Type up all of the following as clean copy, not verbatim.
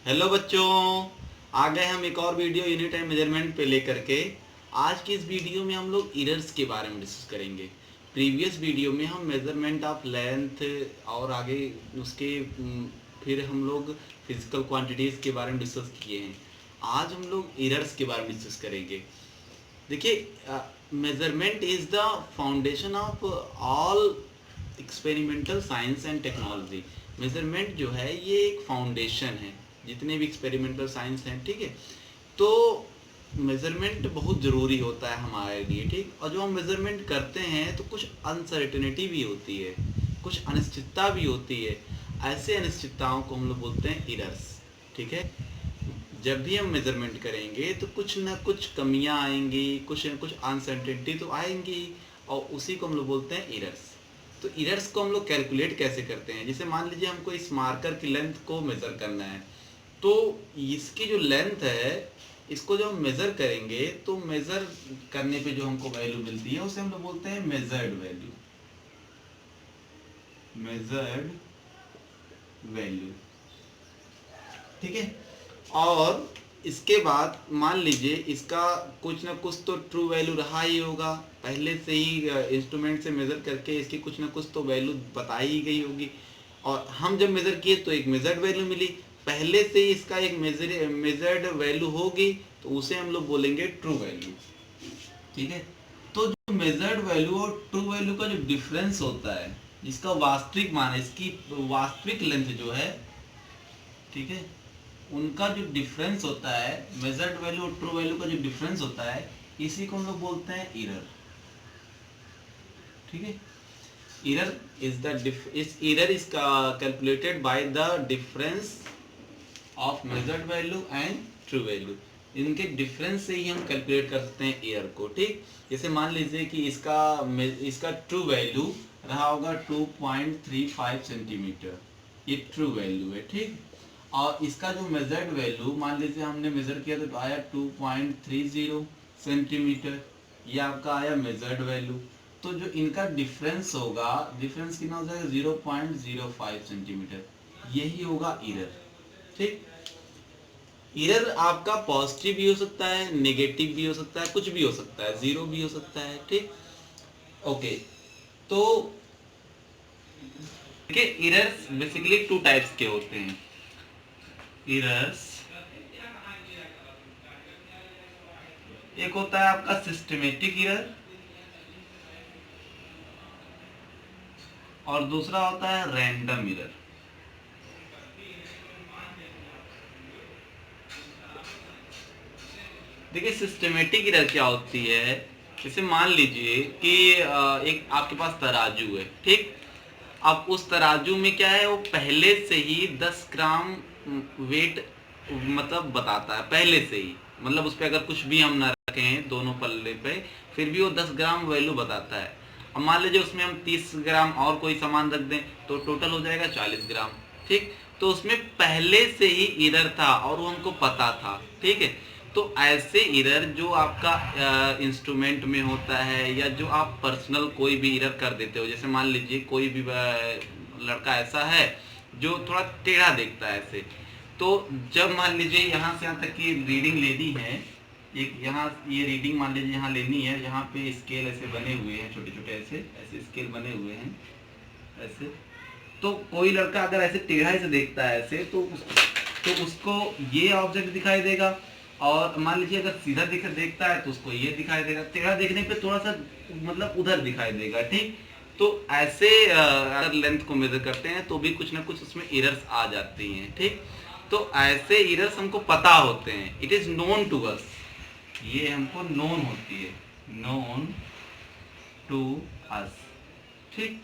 Hello बच्चों, आ गए हम एक और वीडियो यूनिट एंड मेजरमेंट पे लेकर के। आज की इस वीडियो में हम लोग इरर्स के बारे में डिस्कस करेंगे। प्रीवियस वीडियो में हम मेजरमेंट ऑफ लेंथ और आगे उसके फिर हम लोग फिजिकल क्वांटिटीज़ के बारे में डिस्कस किए हैं। आज हम लोग इरर्स के बारे में डिस्कस करेंगे। देखिए, measurement is the foundation of all experimental science and technology. Measurement जो है ये एक फाउंडेशन है जितने भी एक्सपेरिमेंटल साइंस हैं, ठीक है। तो मेजरमेंट बहुत ज़रूरी होता है हमारे लिए, ठीक। और जो हम मेजरमेंट करते हैं तो कुछ अनसर्टेनिटी भी होती है, कुछ अनिश्चितता भी होती है। ऐसे अनिश्चितताओं को हम लोग बोलते हैं इरर्स, ठीक है। जब भी हम मेजरमेंट करेंगे तो कुछ ना कुछ कमियां आएंगी, कुछ ना कुछ अनसर्टेनिटी तो आएंगी, और उसी को हम लोग बोलते हैं इरर्स। तो इरर्स को हम लोग कैलकुलेट कैसे करते हैं? जैसे मान लीजिए हमको इस मार्कर की लेंथ को मेज़र करना है, तो इसकी जो लेंथ है इसको जब हम मेज़र करेंगे तो मेज़र करने पे जो हमको वैल्यू मिलती है उसे हम लोग बोलते हैं मेजर्ड वैल्यू। मेजर्ड वैल्यू, ठीक है। और इसके बाद मान लीजिए इसका कुछ ना कुछ तो ट्रू वैल्यू रहा ही होगा, पहले से ही इंस्ट्रूमेंट से मेज़र करके इसकी कुछ ना कुछ तो वैल्यू बताई ही गई होगी, और हम जब मेज़र किए तो एक मेजर्ड वैल्यू मिली। पहले से ही इसका एक मेजर्ड वैल्यू होगी तो उसे हम लोग बोलेंगे ट्रू वैल्यू, ठीक है। तो जो मेजर्ड वैल्यू और ट्रू वैल्यू का जो डिफरेंस होता है, जिसका वास्तविक मान है, इसकी वास्तविक लेंथ जो है, ठीक है, उनका जो डिफरेंस होता है, मेजर्ड वैल्यू और ट्रू वैल्यू का जो डिफरेंस होता है, इसी को हम लोग बोलते हैं एरर, ठीक है। Error is calculated by the difference of measured value and true value. इनके डिफरेंस से ही हम कैलकुलेट कर सकते हैं एरर को, ठीक। जैसे मान लीजिए कि इसका ट्रू वैल्यू रहा होगा 2.35 सेंटीमीटर, ये ट्रू वैल्यू है, ठीक। और इसका जो मेजर्ड वैल्यू मान लीजिए हमने मेजर किया तो आया 2.30 सेंटीमीटर, ये आपका आया मेजर्ड वैल्यू। तो जो इनका डिफरेंस होगा, डिफरेंस कितना हो जाएगा 0.05 सेंटीमीटर, यही होगा एरर, ठीक। एरर आपका पॉजिटिव भी हो सकता है, नेगेटिव भी हो सकता है, कुछ भी हो सकता है, जीरो भी हो सकता है, ठीक। ओके, तो देखिए एरर्स बेसिकली टू टाइप्स के होते हैं। एरर्स, एक होता है आपका सिस्टमेटिक एरर और दूसरा होता है रैंडम एरर। देखिए सिस्टमेटिक एरर क्या होती है, जैसे मान लीजिए कि एक आपके पास तराजू है, ठीक। अब उस तराजू में क्या है, वो पहले से ही 10 ग्राम वेट मतलब बताता है, पहले से ही, मतलब उस पर अगर कुछ भी हम ना रखें दोनों पल्ले पे, फिर भी वो 10 ग्राम वैल्यू बताता है। अब मान लीजिए उसमें हम 30 ग्राम और कोई सामान रख दें तो टोटल हो जाएगा 40 ग्राम, ठीक। तो उसमें पहले से ही एरर था और वो हमको पता था, ठीक है। तो ऐसे एरर जो आपका इंस्ट्रूमेंट में होता है, या जो आप पर्सनल कोई भी एरर कर देते हो, जैसे मान लीजिए कोई भी लड़का ऐसा है जो थोड़ा टेढ़ा देखता है ऐसे, तो जब मान लीजिए यहाँ से यहाँ तक की रीडिंग लेनी है, एक यहाँ ये रीडिंग मान लीजिए यहाँ लेनी है, यहाँ पे स्केल ऐसे बने हुए हैं, छोटे छोटे ऐसे ऐसे स्केल बने हुए हैं ऐसे। तो कोई लड़का अगर ऐसे टेढ़ा से देखता है ऐसे, तो उसको ये ऑब्जेक्ट दिखाई देगा, और मान लीजिए अगर सीधा देखता है तो उसको ये दिखाई देगा, टेढ़ा देखने पे थोड़ा सा मतलब उधर दिखाई देगा, ठीक। तो ऐसे अगर लेंथ को मेजर करते हैं तो भी कुछ ना कुछ उसमें एरर्स आ जाती हैं, ठीक। तो ऐसे एरर्स हमको पता होते हैं, it is known to us, ये हमको नोन होती है, नोन टू अस, ठीक।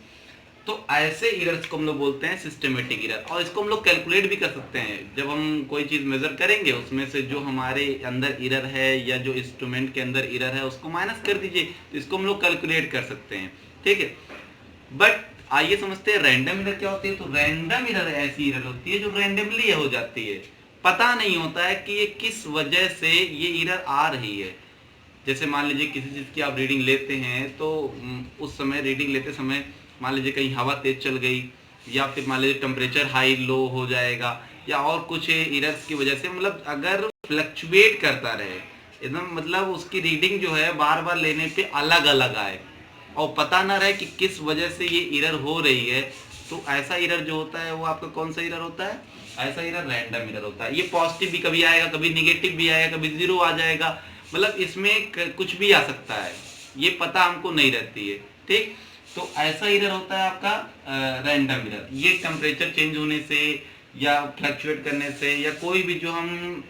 तो ऐसे एरर्स को हम लोग बोलते हैं सिस्टमेटिक एरर, और इसको हम लोग कैलकुलेट भी कर सकते हैं। जब हम कोई चीज़ मेजर करेंगे उसमें से जो हमारे अंदर एरर है या जो इंस्ट्रूमेंट के अंदर एरर है उसको माइनस कर दीजिए, तो इसको हम लोग कैलकुलेट कर सकते हैं, ठीक है। बट आइए समझते हैं रैंडम एरर क्या होती है। तो रैंडम एरर ऐसी एरर होती है जो रैंडमली हो जाती है, पता नहीं होता है कि ये किस वजह से ये एरर आ रही है। जैसे मान लीजिए किसी चीज़ की आप रीडिंग लेते हैं तो उस समय रीडिंग लेते समय मान लीजिए कहीं हवा तेज चल गई, या फिर मान लीजिए टेम्परेचर हाई लो हो जाएगा, या और कुछ एरर्स की वजह से, मतलब अगर फ्लक्चुएट करता रहे एकदम, मतलब उसकी रीडिंग जो है बार बार लेने पे अलग अलग आए और पता ना रहे कि किस वजह से ये एरर हो रही है, तो ऐसा एरर जो होता है वो आपका कौन सा एरर होता है? ऐसा एरर रैंडम एरर होता है। ये पॉजिटिव भी कभी आएगा, कभी निगेटिव भी आएगा, कभी जीरो आ जाएगा, मतलब इसमें कुछ भी आ सकता है, ये पता हमको नहीं रहती है। ठीक, तो ऐसा एरर होता है आपका रैंडम एरर। ये टेम्परेचर चेंज होने से या फ्लक्चुएट करने से, या कोई भी जो हम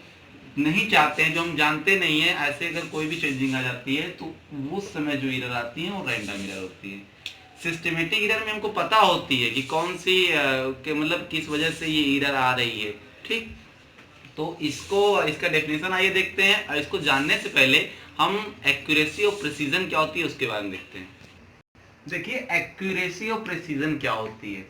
नहीं चाहते हैं, जो हम जानते नहीं है, ऐसे अगर कोई भी चेंजिंग आ जाती है तो उस समय जो एरर आती है वो रैंडम एरर होती है। सिस्टमेटिक एरर में हमको पता होती है कि कौन सी के मतलब किस वजह से ये एरर आ रही है। ठीक, तो इसका डेफिनेशन आइए देखते हैं। इसको जानने से पहले हम एक्यूरेसी और प्रिसीजन क्या होती है उसके बारे में देखते हैं। देखिए, एक्यूरेसी और प्रिसीजन क्या होती है।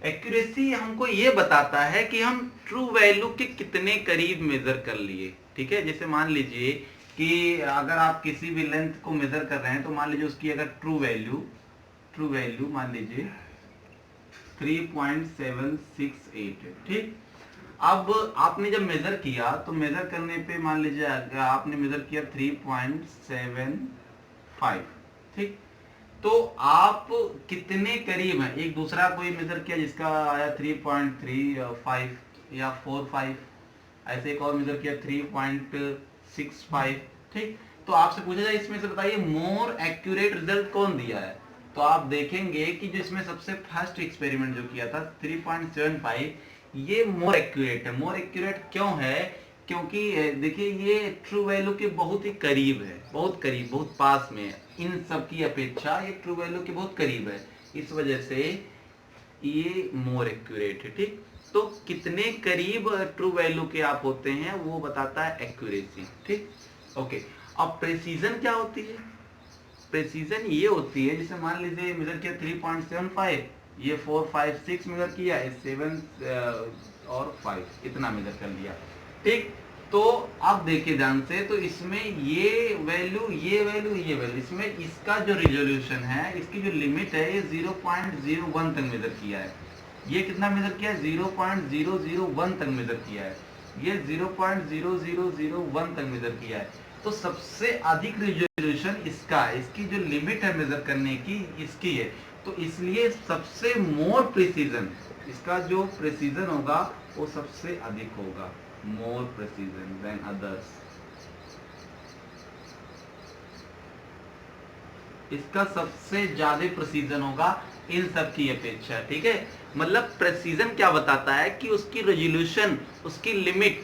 एक्यूरेसी हमको ये बताता है कि हम ट्रू वैल्यू के कितने करीब मेजर कर लिए। ठीक है, जैसे मान लीजिए कि अगर आप किसी भी लेंथ को मेजर कर रहे हैं तो मान लीजिए उसकी अगर ट्रू वैल्यू मान लीजिए 3.768 है। ठीक, अब आपने जब मेजर किया तो मेजर करने पे मान लीजिए आपने मेजर किया 3.75। ठीक, तो आप कितने करीब हैं? एक दूसरा कोई मेजर किया जिसका आया 3.35 या 45, ऐसे एक और मेजर किया 3.65। ठीक, तो आपसे पूछा जाए इसमें से बताइए मोर एक्यूरेट रिजल्ट कौन दिया है, तो आप देखेंगे कि जो इसमें सबसे फर्स्ट एक्सपेरिमेंट जो किया था 3.75, ये मोर एक्यूरेट है। मोर एक्यूरेट क्यों है? क्योंकि देखिए ये ट्रू वैल्यू के बहुत ही करीब है, बहुत करीब, बहुत पास में है, इन सब की अपेक्षा ये ट्रू वैल्यू के बहुत करीब है, इस वजह से ये मोर एक्यूरेट है। ठीक, तो कितने करीब ट्रू वैल्यू के आप होते हैं वो बताता है एक्यूरेसी। ठीक, ओके। अब प्रेसीजन क्या होती है? प्रेसीजन ये होती है, जैसे मान लीजिए मेजर किया 3.75, ये 4 5 6 मेजर किया, 7 और 5 इतना मेजर कर लिया। ठीक, तो अब देखिए ध्यान से, तो इसमें ये वैल्यू इसमें इसका जो रिजोल्यूशन है, इसकी जो लिमिट है ये 0.01 तक मेजर किया है। ये कितना मेजर किया है? 0.001 तक मेजर किया है। ये 0.0001 तक मेजर किया है। तो सबसे अधिक रिजोल्यूशन इसका है, इसकी जो लिमिट है मेजर करने की इसकी है, तो इसलिए सबसे मोर प्रिसीजन, इसका जो प्रिसीजन होगा वो सबसे अधिक होगा, मोर प्रिसीजन देन अदर्स। इसका सबसे ज्यादा प्रिसीजन होगा इन सब की अपेक्षा। ठीक है, मतलब प्रिसीजन क्या बताता है कि उसकी रेजोल्यूशन, उसकी लिमिट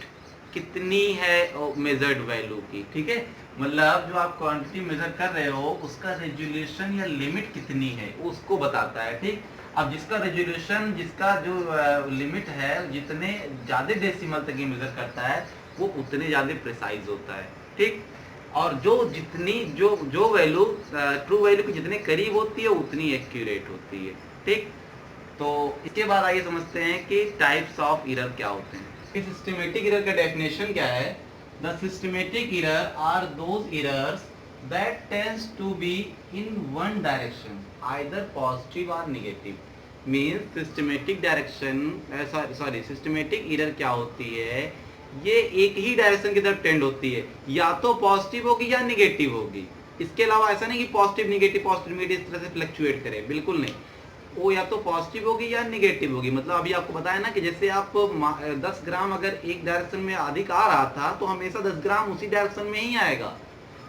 कितनी है मेजर्ड वैल्यू की। ठीक है, मतलब जो आप क्वांटिटी मेजर कर रहे हो उसका रेजोल्यूशन या लिमिट कितनी है उसको बताता है। ठीक, अब जिसका रेजोल्यूशन, जिसका जो लिमिट है, जितने ज्यादा डेसिमल तक ये मेजर करता है वो उतने ज्यादा प्रिसाइज होता है। ठीक, और जो जितनी जो वैल्यू ट्रू वैल्यू के जितने करीब होती है उतनी एक्यूरेट होती है। ठीक, तो इसके बाद आइए समझते हैं कि टाइप्स ऑफ एरर क्या होते हैं। सिस्टमेटिक एरर का डेफिनेशन क्या है? The systematic error are those errors that tends to be in one direction either positive और नेगेटिव। मींस सिस्टमेटिक एरर क्या होती है? ये एक ही डायरेक्शन की तरफ टेंड होती है, या तो पॉजिटिव होगी या नेगेटिव होगी। इसके अलावा ऐसा नहीं कि पॉजिटिव नेगेटिव इस तरह से फ्लक्चुएट करे, बिल्कुल नहीं। वो या तो पॉजिटिव होगी या नेगेटिव होगी। मतलब अभी आपको बताया ना कि जैसे आप 10 ग्राम अगर एक डायरेक्शन में अधिक आ रहा था तो हमेशा 10 ग्राम उसी डायरेक्शन में ही आएगा।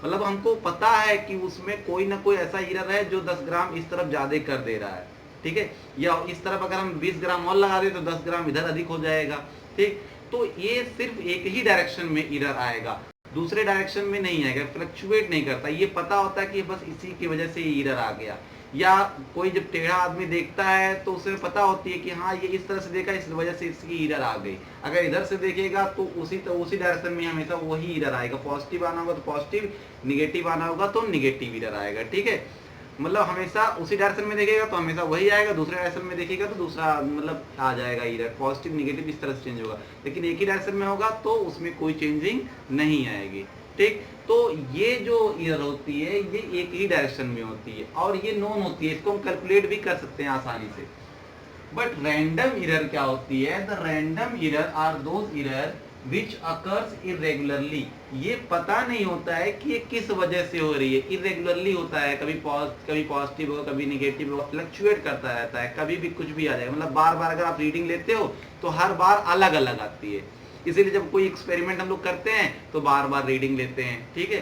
मतलब हमको पता है कि उसमें कोई ना कोई ऐसा एरर है जो 10 ग्राम इस तरफ ज्यादा कर दे रहा है। ठीक है, या इस तरफ अगर हम 20 ग्राम और लगा दे तो 10 ग्राम इधर अधिक हो जाएगा। ठीक, तो ये सिर्फ एक ही डायरेक्शन में एरर आएगा, दूसरे डायरेक्शन में नहीं आएगा, फ्लक्चुएट नहीं करता। ये पता होता है कि बस इसी की वजह से एरर आ गया। या कोई जब टेढ़ा आदमी देखता है तो उसे पता होती है कि हाँ ये इस तरह से देखा, इस वजह से इसकी एरर आ गई। अगर इधर से देखेगा तो उसी डायरेक्शन में हमेशा वही एरर आएगा। पॉजिटिव आना होगा तो पॉजिटिव, निगेटिव आना होगा तो निगेटिव एरर आएगा। ठीक है, मतलब हमेशा उसी डायरेक्शन में देखेगा तो हमेशा वही आएगा, दूसरे डायरेक्शन में देखेगा तो दूसरा मतलब आ जाएगा एरर, पॉजिटिव निगेटिव इस तरह से चेंज होगा। लेकिन एक ही डायरेक्शन में होगा तो उसमें कोई चेंजिंग नहीं आएगी। ठीक, तो ये जो एरर होती है ये एक ही डायरेक्शन में होती है और ये नोन होती है, इसको हम कैलकुलेट भी कर सकते हैं आसानी से। बट रैंडम एरर क्या होती है? The random error are those error which occurs irregularly. ये पता नहीं होता है कि ये किस वजह से हो रही है, इरेगुलरली होता है, कभी पॉजिटिव होगा, कभी निगेटिव होगा, फ्लक्चुएट करता रहता है, कभी भी कुछ भी आ जाएगा। मतलब बार बार अगर आप रीडिंग लेते हो तो हर बार अलग अलग आती है। इसीलिए जब कोई एक्सपेरिमेंट हम लोग करते हैं तो बार बार रीडिंग लेते हैं, ठीक है।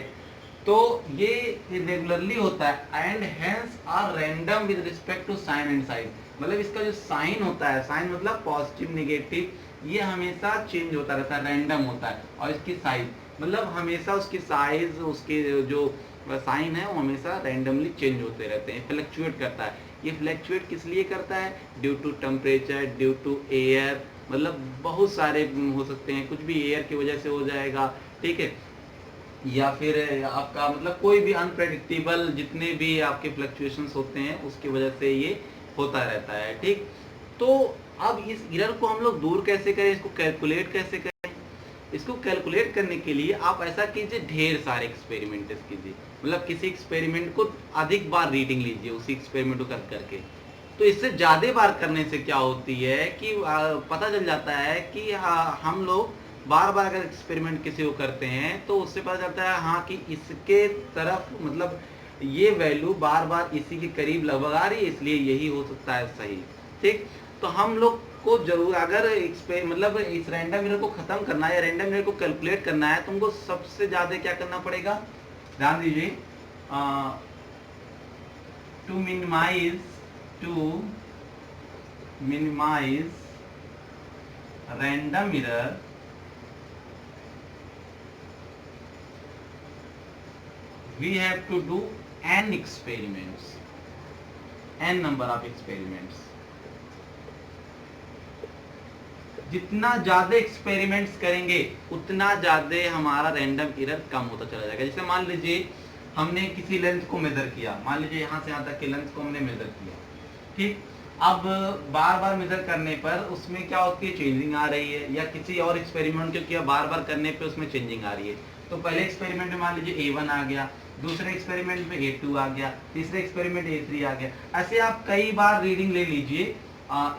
तो ये इरेगुलरली होता है and hence are random with respect to sign and size. मतलब इसका जो साइन होता है, साइन मतलब पॉजिटिव निगेटिव, ये हमेशा चेंज होता रहता है, रैंडम होता है। और इसकी साइज मतलब हमेशा उसकी साइज, उसके जो साइन है वो हमेशा रैंडमली चेंज होते रहते हैं, फ्लक्चुएट करता है। ये फ्लक्चुएट किस लिए करता है? Due to temperature, due to air, मतलब बहुत सारे हो सकते हैं, कुछ भी एयर की वजह से हो जाएगा, ठीक है, या फिर आपका मतलब कोई भी अनप्रेडिक्टेबल जितने भी आपके फ्लक्चुएशंस होते हैं उसकी वजह से ये होता रहता है, ठीक। तो अब इस एरर को हम लोग दूर कैसे करें, इसको कैलकुलेट कैसे करें? इसको कैलकुलेट करने के लिए आप ऐसा कीजिए, ढेर सारे एक्सपेरिमेंट कीजिए। मतलब किसी एक्सपेरिमेंट को अधिक बार रीडिंग लीजिए उसी एक्सपेरिमेंट को कर करके। तो इससे ज़्यादा बार करने से क्या होती है कि पता चल जाता है कि हम लोग बार बार अगर एक्सपेरिमेंट किसी को करते हैं तो उससे पता चलता है हाँ कि इसके तरफ मतलब ये वैल्यू बार बार इसी के करीब लगभग आ रही है, इसलिए यही हो सकता है सही, ठीक। तो हम लोग को जरूर अगर मतलब इस रैंडम एरर को खत्म करना है या रैंडम एरर को कैलकुलेट करना है, तुमको सबसे ज्यादा क्या करना पड़ेगा? ध्यान दीजिए, to minimise random error we have to do n experiments, n number of experiments। जितना ज्यादा एक्सपेरिमेंट्स करेंगे उतना ज्यादा हमारा रैंडम एरर कम होता चला जाएगा। जैसे मान लीजिए हमने किसी लेंथ को मेजर किया, मान लीजिए यहाँ से यहाँ तक के लेंथ को हमने मेजर किया, ठीक। अब बार बार मेजर करने पर उसमें क्या होती है? चेंजिंग आ रही है। या किसी और एक्सपेरिमेंट को किया, बार बार करने पे उसमें चेंजिंग आ रही है। तो पहले एक्सपेरिमेंट में मान लीजिए A1 आ गया, दूसरे एक्सपेरिमेंट में A2 आ गया, तीसरे एक्सपेरिमेंट A3 आ गया। ऐसे आप कई बार रीडिंग ले लीजिए,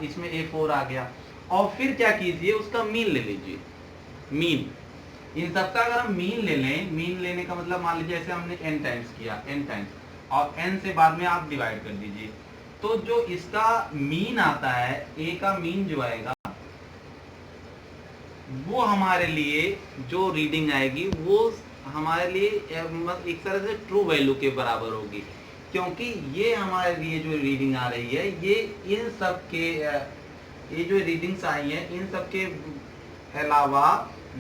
इसमें A4 आ गया, और फिर क्या कीजिए, उसका मीन ले लीजिए। मीन, इन सबका अगर हम मीन ले लें, मीन लेने का मतलब मान लीजिए ऐसे हमने n टाइम्स किया, n टाइम्स, और n से बाद में आप डिवाइड कर दीजिए। तो जो इसका मीन आता है, A का मीन जो आएगा वो हमारे लिए जो रीडिंग आएगी वो हमारे लिए एक तरह से ट्रू वैल्यू के बराबर होगी, क्योंकि ये हमारे लिए जो रीडिंग आ रही है ये इन सब के ये जो रीडिंग्स आई हैं इन सब के अलावा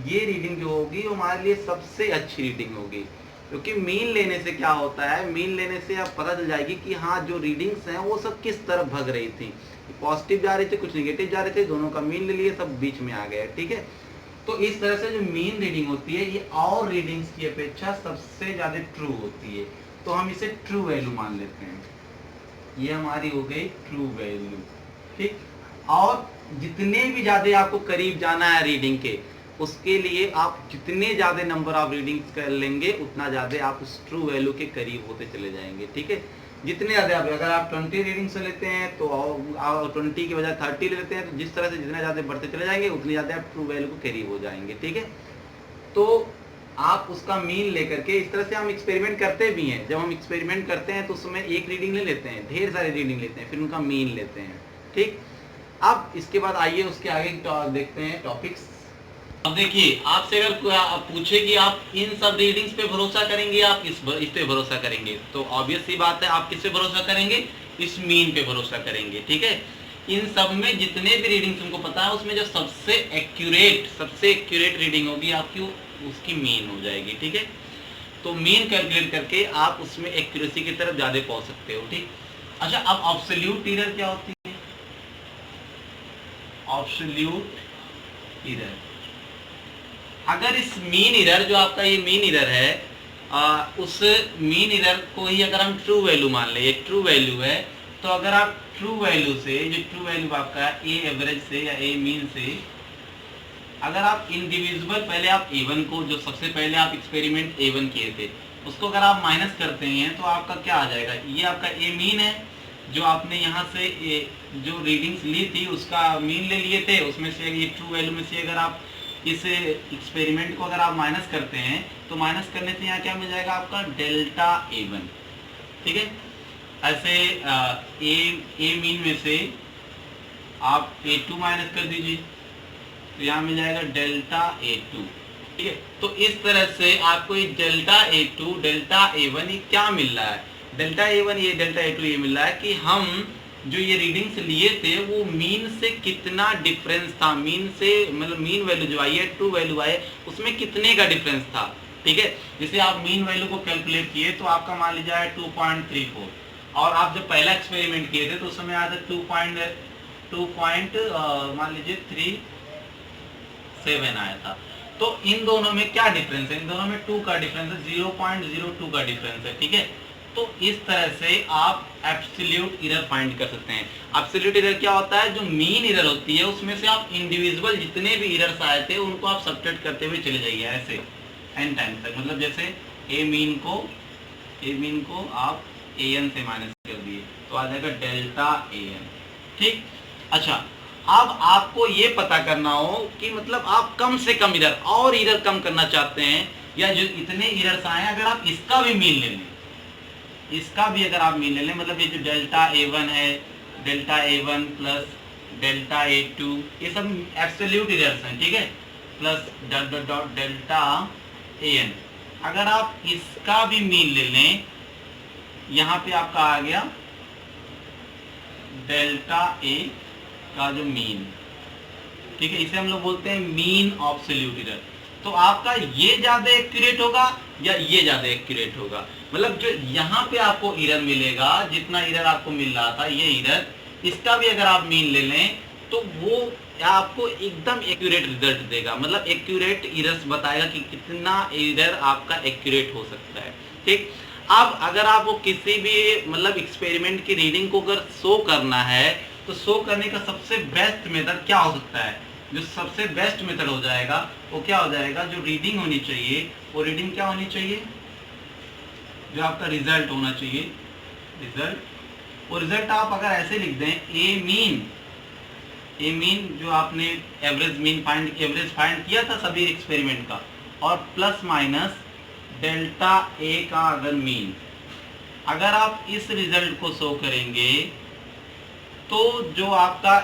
ये रीडिंग जो होगी वो हमारे लिए सबसे अच्छी रीडिंग होगी। क्योंकि मीन लेने से क्या होता है, मीन लेने से आप पता चल जाएगी कि हाँ जो रीडिंग्स हैं वो सब किस तरफ भग रही थी, पॉजिटिव जा रही थी, कुछ नेगेटिव जा रहे थे, दोनों का मीन ले लिए, सब बीच में आ गया, ठीक है। तो इस तरह से जो मीन रीडिंग होती है ये और रीडिंग्स की अपेक्षा सबसे ज्यादा ट्रू होती है। तो हम इसे ट्रू वैल्यू मान लेते हैं, ये हमारी हो गई ट्रू वैल्यू, ठीक। और जितने भी ज्यादा आपको करीब जाना है रीडिंग के, उसके लिए आप जितने ज्यादा नंबर ऑफ रीडिंग्स कर लेंगे उतना ज्यादा आप उस ट्रू वैल्यू के करीब होते चले जाएंगे, ठीक है। जितने ज्यादा अगर आप 20 रीडिंग से लेते हैं तो 20 की बजाय 30 ले लेते हैं, तो जिस तरह से जितने ज्यादा बढ़ते चले जाएंगे उतनी ज्यादा आप ट्रू वैल्यू को करीब हो जाएंगे, ठीक है। तो आप उसका मीन लेकर के इस तरह से हम एक्सपेरिमेंट करते भी हैं। जब हम एक्सपेरिमेंट करते हैं तो उसमें एक रीडिंग ले लेते हैं, ढेर सारी रीडिंग लेते हैं, फिर उनका मीन लेते हैं, ठीक। अब इसके बाद आइए उसके आगे देखते हैं टॉपिक्स। अब देखिए, आपसे अगर पूछे कि आप इन सब रीडिंग्स पे भरोसा करेंगे, आप इस पे भरोसा करेंगे, तो ऑब्वियस सी बात है आप किस पे भरोसा करेंगे? इस मीन पे भरोसा करेंगे, ठीक है। इन सब में जितने भी रीडिंग्स तुमको पता है उसमें जो सबसे एक्यूरेट रीडिंग होगी आपकी, उसकी मीन हो जाएगी, ठीक है। तो मीन कैलकुलेट करके आप उसमें एक्यूरेसी की तरफ ज्यादा पहुंच सकते हो, ठीक। अच्छा, अब एब्सोल्यूट एरर क्या होती है? एब्सोल्यूट एरर, अगर इस मीन एरर जो आपका ये मीन एरर है, उस मीन एरर को ही अगर हम ट्रू वैल्यू मान ले, ये ट्रू वैल्यू है, तो अगर आप ट्रू वैल्यू से, जो ट्रू वैल्यू आपका ए एवरेज से या ए मीन से, अगर आप इंडिविजुअल पहले आप A1 को, जो सबसे पहले आप एक्सपेरिमेंट A1 किए थे, उसको अगर आप माइनस करते हैं तो आपका क्या आ जाएगा? ये आपका ए मीन है, जो आपने यहाँ से जो रीडिंग्स ली थी उसका मीन ले लिए थे, उसमें से ये ट्रू वैल्यू में से अगर आप इस एक्सपेरिमेंट को अगर आप माइनस करते हैं तो माइनस करने से यहाँ क्या मिल जाएगा आपका डेल्टा A1, ठीक है। ऐसे ए मीन में से आप A2 माइनस कर दीजिए तो यहाँ मिल जाएगा डेल्टा A2, ठीक है। तो इस तरह से आपको ये डेल्टा A2 डेल्टा A1 ये क्या मिल रहा है, डेल्टा A1 ये डेल्टा A2 ये मिल रहा है कि हम जो ये रीडिंग्स लिए थे वो मीन से कितना डिफरेंस था, मीन से मतलब मीन वैल्यू जो आई है, ट्रू वैल्यू आए, उसमें कितने का डिफरेंस था, ठीक है। जैसे आप मीन वैल्यू को कैलकुलेट किए तो आपका मान लीजिए 2.34, और आप जब पहला एक्सपेरिमेंट किए थे तो उस समय आया था 2 मान लीजिए 37 आया था। तो इन दोनों में क्या डिफरेंस है, इन दोनों में 2 का डिफरेंस है, 0.02 का डिफरेंस है, ठीक है। तो इस तरह से आप एब्सोल्यूट एरर फाइंड कर सकते हैं। एब्सोल्यूट एरर क्या होता है, जो मीन एरर होती है उसमें से आप इंडिविजुअल जितने भी एरर्स आए थे उनको आप सबट्रैक्ट करते हुए चले जाइए ऐसे n टाइम तक। मतलब जैसे ए मीन को आप an से माइनस कर दिए तो आ जाएगा डेल्टा an, ठीक। अच्छा, अब आपको ये पता करना हो कि मतलब आप कम से कम एरर और एरर कम करना चाहते हैं, या जो इतने एरर्स आए अगर आप इसका भी मीन ले लें, इसका भी अगर आप मीन ले लें, मतलब ये जो डेल्टा A1 है, delta A1 plus delta A2 ये सब एब्सोल्यूट एरर्स हैं, ठीक है, प्लस डेल्टा AN, अगर आप इसका भी मीन ले लें, यहाँ पे आपका आ गया डेल्टा A का जो मीन, ठीक है, इसे हम लोग बोलते हैं मीन एब्सोल्यूट एरर। तो आपका ये ज्यादा एक्यूरेट होगा या ये ज्यादा एक्यूरेट होगा, मतलब जो यहाँ पे आपको एरर मिलेगा, जितना एरर आपको मिल रहा था ये एरर, इसका भी अगर आप मीन ले लें तो वो आपको एकदम एक्यूरेट रिजल्ट देगा, मतलब एक्यूरेट एरर्स बताएगा कि कितना एरर आपका एक्यूरेट हो सकता है, ठीक। अब अगर आपको किसी भी मतलब एक्सपेरिमेंट की रीडिंग को अगर शो करना है तो शो करने का सबसे बेस्ट मेथड क्या हो सकता है, जो सबसे बेस्ट मेथड हो जाएगा वो क्या हो जाएगा, जो रीडिंग होनी चाहिए वो रीडिंग क्या होनी चाहिए, जो आपका रिजल्ट होना चाहिए, रिजल्ट। वो रिजल्ट आप अगर ऐसे लिख दें ए मीन जो आपने एवरेज फाइंड किया था सभी एक्सपेरिमेंट का, और प्लस माइनस डेल्टा ए का अगर मीन, अगर आप इस रिजल्ट को शो करेंगे तो जो आपका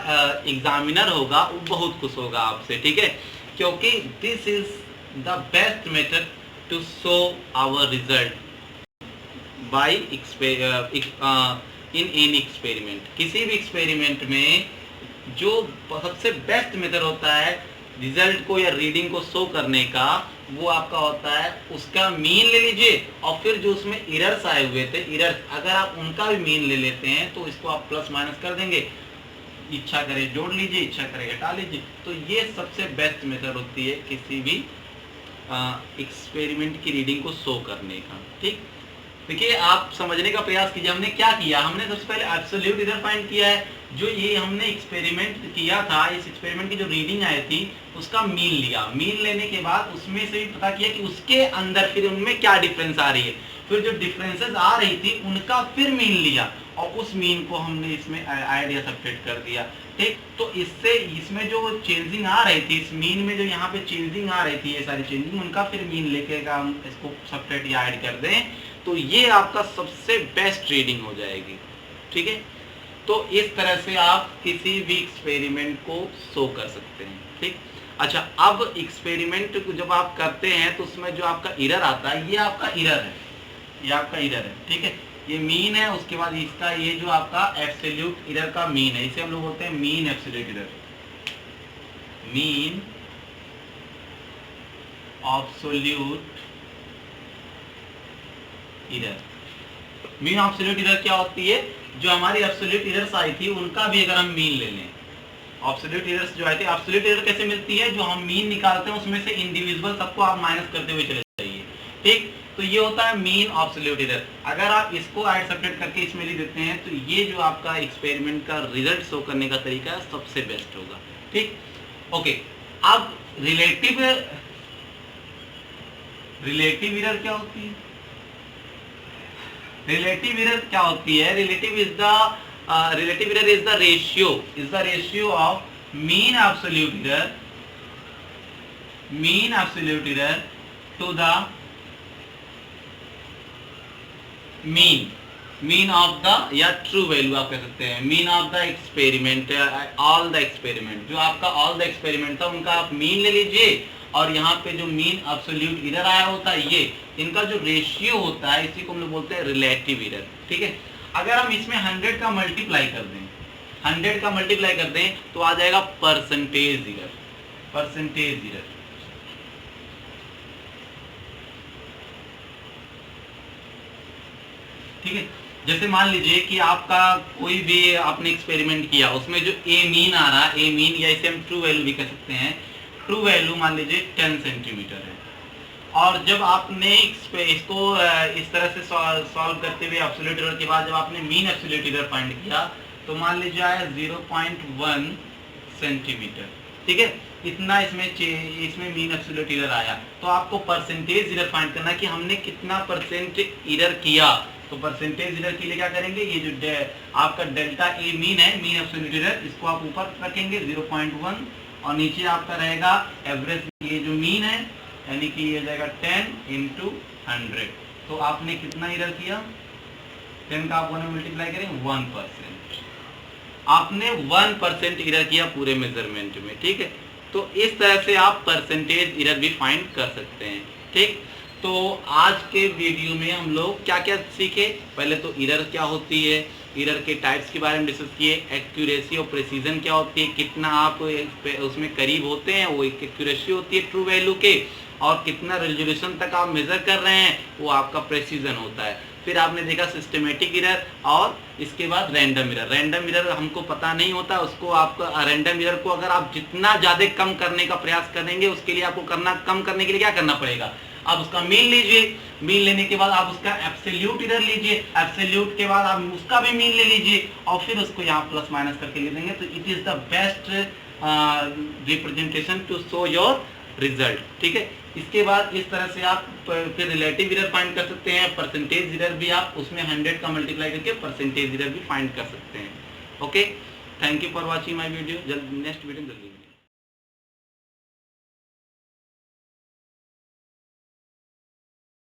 एग्जामिनर होगा वो बहुत खुश होगा आपसे, ठीक है, क्योंकि this is the best method to show our result by in any experiment. किसी भी एक्सपेरिमेंट में जो सबसे बेस्ट मेथड होता है रिजल्ट को या रीडिंग को शो करने का, वो आपका होता है उसका मीन ले लीजिए, और फिर जो उसमें एरर्स आए हुए थे, एरर्स अगर आप उनका भी मीन ले लेते हैं तो इसको आप प्लस माइनस कर देंगे, इच्छा करे जोड़ लीजिए, इच्छा करे हटा लीजिए। तो ये सबसे बेस्ट मेथड होती है किसी भी एक्सपेरिमेंट की रीडिंग को शो करने का, ठीक। देखिए, आप समझने का प्रयास कीजिए, हमने क्या किया, हमने सबसे पहले एब्सोल्यूट एरर फाइंड किया है, जो ये हमने एक्सपेरिमेंट किया था, इस एक्सपेरिमेंट की जो रीडिंग आई थी उसका मीन लिया, मीन लेने के बाद उसमें से भी पता किया कि उसके अंदर फिर उनमें क्या डिफरेंस आ रही है, फिर जो डिफरेंसेस आ रही थी उनका फिर मीन लिया, और उस मीन को हमने इसमें ऐड या सब्ट्रैक्ट कर दिया, ठीक। तो इससे इसमें जो चेंजिंग आ रही थी, इस मीन में जो यहाँ पे चेंजिंग आ रही थी, ये सारी चेंजिंग, उनका फिर मीन लेके का हम इसको सब्ट्रैक्ट या ऐड कर दें तो ये आपका सबसे बेस्ट रीडिंग हो जाएगी, ठीक है। तो इस तरह से आप किसी भी एक्सपेरिमेंट को शो कर सकते हैं, ठीक। अच्छा, अब एक्सपेरिमेंट जब आप करते हैं तो उसमें जो आपका एरर आता है, ये आपका एरर है, ये आपका एरर है, ठीक है, ये मीन है, उसके बाद इसका ये जो आपका एब्सोल्यूट एरर का मीन है, इसे हम लोग बोलते हैं mean absolute error, mean absolute error. Mean absolute error क्या होती है, जो हमारी एब्सोल्यूट एरर्स आई थी उनका भी अगर हम मीन ले लें, एब्सोल्यूट एरर्स जो आई थी, एब्सोल्यूट एरर कैसे मिलती है, जो हम मीन निकालते हैं उसमें से इंडिविजुअल सबको आप माइनस करते हुए चले जाइए, ठीक। तो ये होता है मीन एब्सोल्यूट एरर। अगर आप इसको ऐड सब्ट्रैक्ट करके इसमें लिख देते हैं तो ये जो आपका एक्सपेरिमेंट का रिजल्ट शो करने का तरीका सबसे बेस्ट होगा, ठीक। ओके, अब रिलेटिव एरर क्या होती है, रिलेटिव एरर क्या होती है, relative is the relative error is the ratio of mean absolute error to the mean of the या ट्रू वैल्यू आप कह सकते हैं, mean of the experiment, all the experiment, जो आपका ऑल द एक्सपेरिमेंट था उनका आप मीन ले लीजिए, और यहाँ पे जो मीन एब्सोल्यूट एरर आया होता है ये इनका जो रेशियो होता है इसी को हम लोग बोलते हैं रिलेटिव एरर। ठीक है, अगर हम इसमें 100 का मल्टीप्लाई कर दें, 100 का मल्टीप्लाई कर दें तो आ जाएगा परसेंटेज एरर। ठीक है, जैसे मान लीजिए कि आपका कोई भी आपने एक्सपेरिमेंट किया, उसमें जो ए मीन आ रहा है, ए मीन या इसे हम ट्रू वैल्यू भी कह सकते हैं, ट्रू वैल्यू मान लीजिए 10 सेंटीमीटर है, और जब आपने इसको इस तरह से सॉल्व करते हुए एब्सोल्यूट एरर के बाद जब आपने मीन एब्सोल्यूट एरर फाइंड किया तो मान लीजिए आया 0.1 सेंटीमीटर। ठीक है, इतना इसमें मीन एब्सोल्यूट एरर आया, तो आपको परसेंटेज एरर फाइंड करना कि हमने कितना परसेंट एरर किया। तो परसेंटेज एरर के लिए क्या करेंगे, ये जो आपका डेल्टा ए मीन है, मीन एब्सोल्यूट एरर, इसको आप ऊपर रखेंगे 0.1 और नीचे आपका रहेगा एवरेज, ये जो मीन है यानी कि ये जाएगा 10 × 100। तो आपने कितना एरर किया, 10 का आप 1 में मल्टीप्लाई करें 1%, आपने 1% एरर किया पूरे मेजरमेंट में। ठीक है, तो इस तरह से आप परसेंटेज एरर भी फाइंड कर सकते हैं। ठीक, तो आज के वीडियो में हम लोग क्या क्या सीखे, पहले तो एरर क्या होती है, एरर के टाइप्स के बारे में डिस्कस किए, एक्यूरेसी और प्रिसीजन क्या होती है, कितना आप उसमें करीब होते हैं वो एक एक्यूरेसी होती है ट्रू वैल्यू के, और कितना रेजोल्यूशन तक आप मेजर कर रहे हैं वो आपका प्रिसीजन होता है। फिर आपने देखा सिस्टमेटिक एरर और इसके बाद रैंडम एरर। रैंडम एरर हमको पता नहीं होता, उसको आपको रैंडम एरर को अगर आप जितना ज़्यादा कम करने का प्रयास करेंगे उसके लिए आपको कम करने के लिए क्या करना पड़ेगा, आप उसका मीन लीजिए, मीन लेने के बाद आप उसका एब्सोल्यूट एरर लीजिए, एब्सोल्यूट के बाद आप उसका भी मीन ले लीजिए और फिर उसको यहाँ प्लस माइनस करके ले देंगे, तो it is the best representation to show your result. ठीक है, इसके बाद इस तरह से आप फिर रिलेटिव एरर फाइंड कर सकते हैं, परसेंटेज एरर भी आप उसमें 100 का मल्टीप्लाई करके परसेंटेज एरर भी फाइंड कर सकते हैं। Okay, thank you for watching my video. Next video जल्दी।